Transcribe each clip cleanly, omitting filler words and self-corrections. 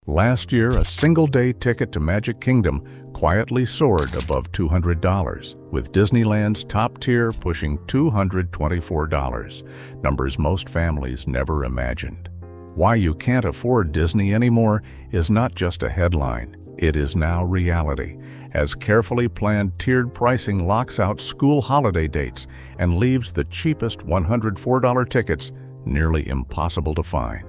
Last year, a single-day ticket to Magic Kingdom quietly soared above $200, with Disneyland's top tier pushing $224, numbers most families never imagined. Why you can't afford Disney anymore is not just a headline. It is now reality, as carefully planned tiered pricing locks out school holiday dates and leaves the cheapest $104 tickets nearly impossible to find.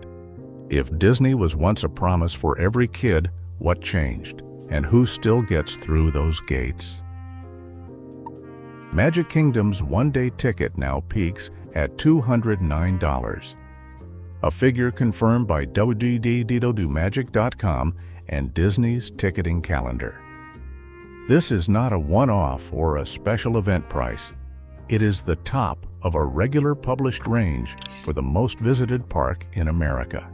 If Disney was once a promise for every kid, what changed? And who still gets through those gates? Magic Kingdom's one-day ticket now peaks at $209, a figure confirmed by www.magic.com and Disney's ticketing calendar. This is not a one-off or a special event price. It is the top of a regular published range for the most visited park in America.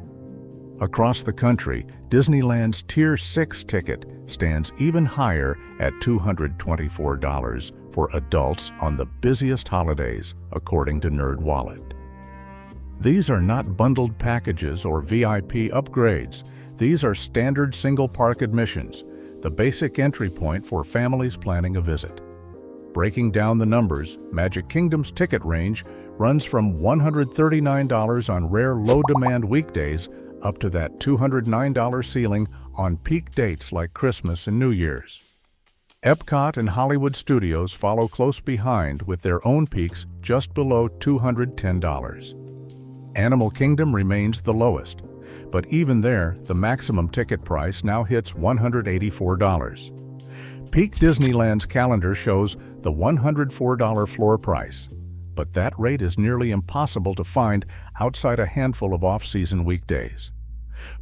Across the country, Disneyland's Tier 6 ticket stands even higher at $224 for adults on the busiest holidays, according to NerdWallet. These are not bundled packages or VIP upgrades. These are standard single-park admissions, the basic entry point for families planning a visit. Breaking down the numbers, Magic Kingdom's ticket range runs from $139 on rare low-demand weekdays up to that $209 ceiling on peak dates like Christmas and New Year's. Epcot and Hollywood Studios follow close behind with their own peaks just below $210. Animal Kingdom remains the lowest, but even there, the maximum ticket price now hits $184. Peak Disneyland's calendar shows the $104 floor price, but that rate is nearly impossible to find outside a handful of off-season weekdays.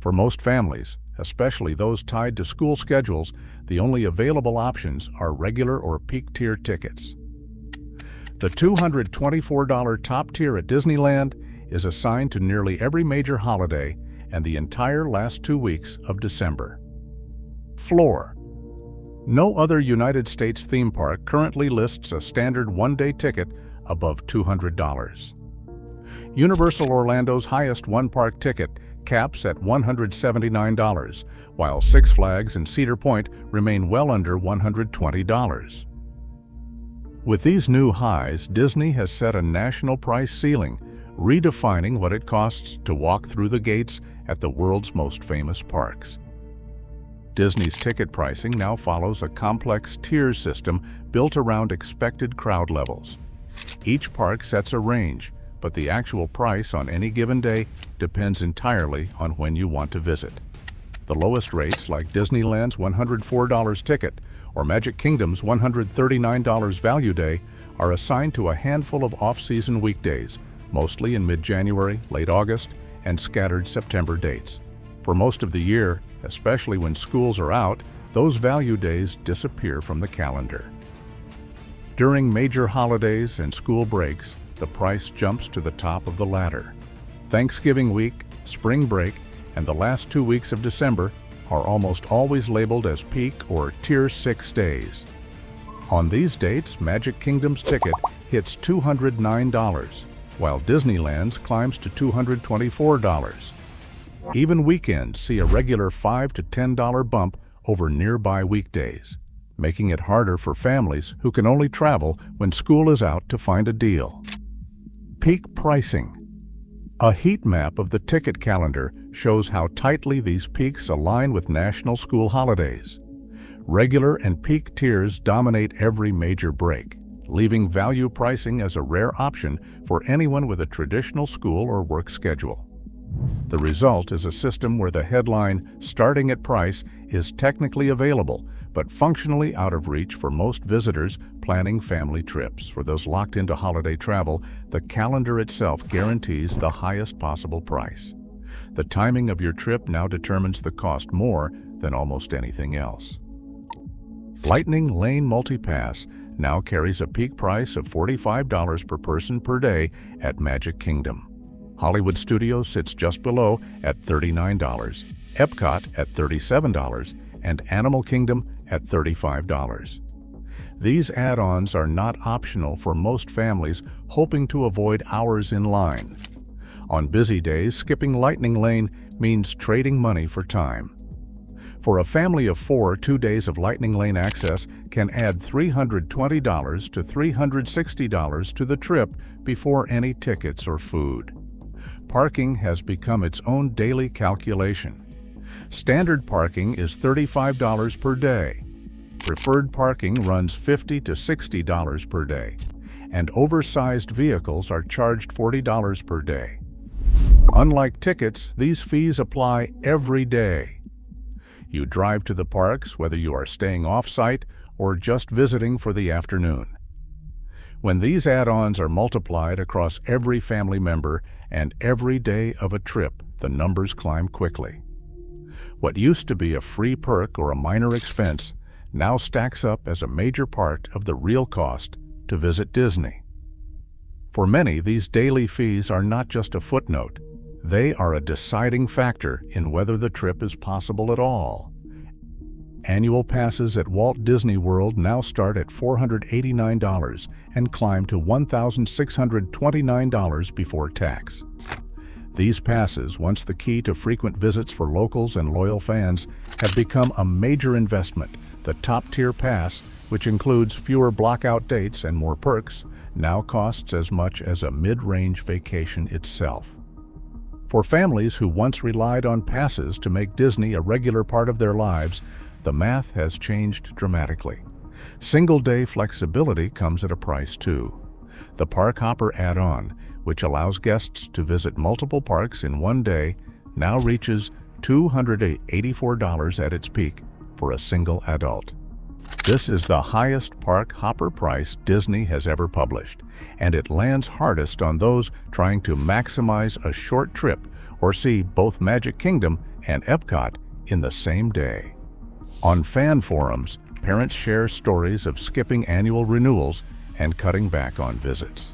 For most families, especially those tied to school schedules, the only available options are regular or peak-tier tickets. The $224 top tier at Disneyland is assigned to nearly every major holiday and the entire last 2 weeks of December. Floor. No other United States theme park currently lists a standard one-day ticket above $200. Universal Orlando's highest one-park ticket caps at $179, while Six Flags and Cedar Point remain well under $120. With these new highs, Disney has set a national price ceiling, redefining what it costs to walk through the gates at the world's most famous parks. Disney's ticket pricing now follows a complex tier system built around expected crowd levels. Each park sets a range, but the actual price on any given day depends entirely on when you want to visit. The lowest rates, like Disneyland's $104 ticket or Magic Kingdom's $139 Value Day, are assigned to a handful of off-season weekdays, mostly in mid-January, late August, and scattered September dates. For most of the year, especially when schools are out, those value days disappear from the calendar. During major holidays and school breaks, the price jumps to the top of the ladder. Thanksgiving week, spring break, and the last 2 weeks of December are almost always labeled as peak or Tier 6 days. On these dates, Magic Kingdom's ticket hits $209, while Disneyland's climbs to $224. Even weekends see a regular $5 to $10 bump over nearby weekdays, making it harder for families who can only travel when school is out to find a deal. Peak pricing. A heat map of the ticket calendar shows how tightly these peaks align with national school holidays. Regular and peak tiers dominate every major break, leaving value pricing as a rare option for anyone with a traditional school or work schedule. The result is a system where the headline "starting at price" is technically available, but functionally out of reach for most visitors planning family trips. For those locked into holiday travel, the calendar itself guarantees the highest possible price. The timing of your trip now determines the cost more than almost anything else. Lightning Lane Multipass now carries a peak price of $45 per person per day at Magic Kingdom. Hollywood Studios sits just below at $39, Epcot at $37, and Animal Kingdom at $35. These add-ons are not optional for most families hoping to avoid hours in line. On busy days, skipping Lightning Lane means trading money for time. For a family of 4, 2 days of Lightning Lane access can add $320 to $360 to the trip before any tickets or food. Parking has become its own daily calculation. Standard parking is $35 per day. Preferred parking runs $50 to $60 per day, and oversized vehicles are charged $40 per day. Unlike tickets, these fees apply every day. You drive to the parks whether you are staying off-site or just visiting for the afternoon. When these add-ons are multiplied across every family member and every day of a trip, the numbers climb quickly. What used to be a free perk or a minor expense now stacks up as a major part of the real cost to visit Disney. For many, these daily fees are not just a footnote. They are a deciding factor in whether the trip is possible at all. Annual passes at Walt Disney World now start at $489 and climb to $1,629 before tax. These passes, once the key to frequent visits for locals and loyal fans, have become a major investment. The top-tier pass, which includes fewer blockout dates and more perks, now costs as much as a mid-range vacation itself. For families who once relied on passes to make Disney a regular part of their lives, the math has changed dramatically. Single-day flexibility comes at a price too. The Park Hopper add-on, which allows guests to visit multiple parks in one day, now reaches $284 at its peak for a single adult. This is the highest Park Hopper price Disney has ever published, and it lands hardest on those trying to maximize a short trip or see both Magic Kingdom and Epcot in the same day. On fan forums, parents share stories of skipping annual renewals and cutting back on visits.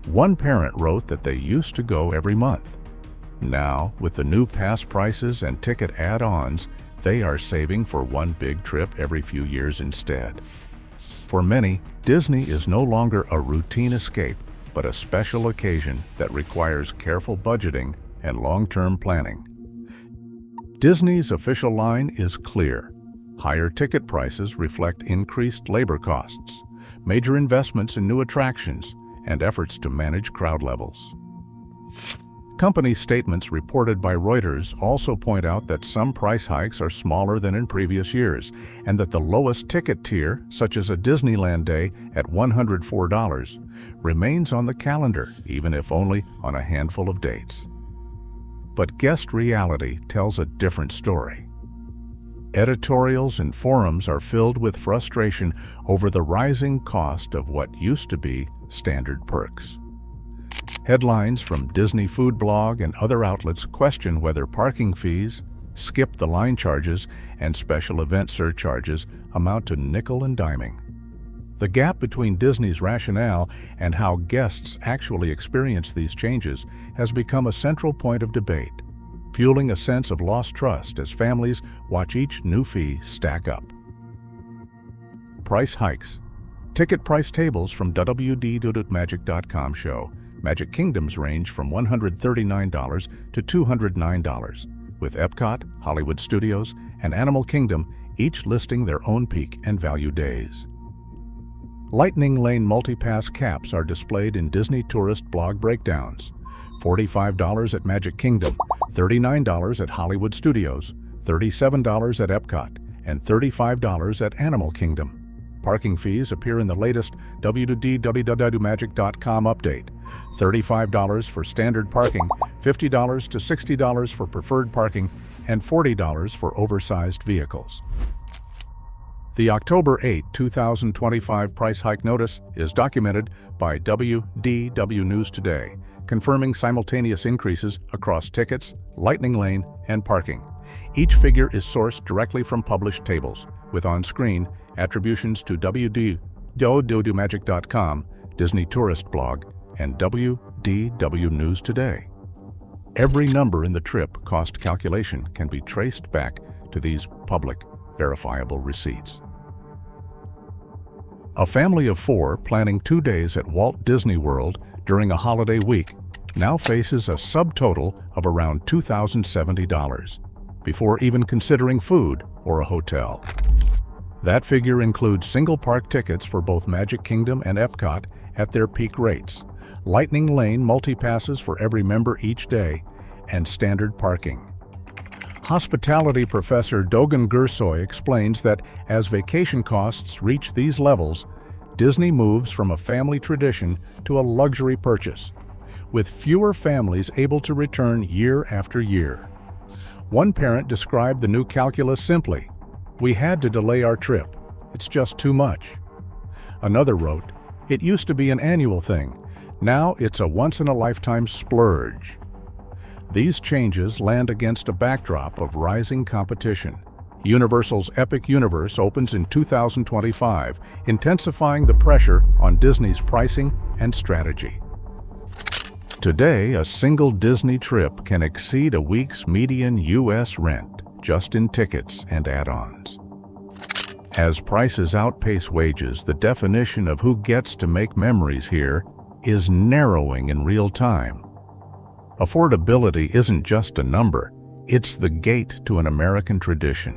One parent wrote that they used to go every month. Now, with the new pass prices and ticket add-ons, they are saving for one big trip every few years instead. For many, Disney is no longer a routine escape, but a special occasion that requires careful budgeting and long-term planning. Disney's official line is clear. Higher ticket prices reflect increased labor costs, major investments in new attractions, and efforts to manage crowd levels. Company statements reported by Reuters also point out that some price hikes are smaller than in previous years, and that the lowest ticket tier, such as a Disneyland day at $104, remains on the calendar, even if only on a handful of dates. But guest reality tells a different story. Editorials and forums are filled with frustration over the rising cost of what used to be standard perks. Headlines from Disney Food Blog and other outlets question whether parking fees, skip the line charges, and special event surcharges amount to nickel and diming. The gap between Disney's rationale and how guests actually experience these changes has become a central point of debate, fueling a sense of lost trust as families watch each new fee stack up. Price hikes. Ticket price tables from www.magic.com show Magic Kingdoms range from $139 to $209, with Epcot, Hollywood Studios, and Animal Kingdom each listing their own peak and value days. Lightning Lane multi-pass caps are displayed in Disney Tourist blog breakdowns. $45 at Magic Kingdom, $39 at Hollywood Studios, $37 at Epcot, and $35 at Animal Kingdom. Parking fees appear in the latest www.magic.com update. $35 for standard parking, $50 to $60 for preferred parking, and $40 for oversized vehicles. The October 8, 2025 price hike notice is documented by WDW News Today, confirming simultaneous increases across tickets, Lightning Lane, and parking. Each figure is sourced directly from published tables, with on-screen attributions to www.magic.com, Disney Tourist Blog, and WDW News Today. Every number in the trip cost calculation can be traced back to these public, verifiable receipts. A family of 4 planning 2 days at Walt Disney World during a holiday week now faces a subtotal of around $2,070. before even considering food or a hotel. That figure includes single park tickets for both Magic Kingdom and Epcot at their peak rates, Lightning Lane multi-passes for every member each day, and standard parking. Hospitality professor Dogan Gursoy explains that as vacation costs reach these levels, Disney moves from a family tradition to a luxury purchase, with fewer families able to return year after year. One parent described the new calculus simply: "We had to delay our trip. It's just too much." Another wrote, "It used to be an annual thing. Now it's a once-in-a-lifetime splurge." These changes land against a backdrop of rising competition. Universal's Epic Universe opens in 2025, intensifying the pressure on Disney's pricing and strategy. Today, a single Disney trip can exceed a week's median U.S. rent, just in tickets and add-ons. As prices outpace wages, the definition of who gets to make memories here is narrowing in real time. Affordability isn't just a number, it's the gate to an American tradition.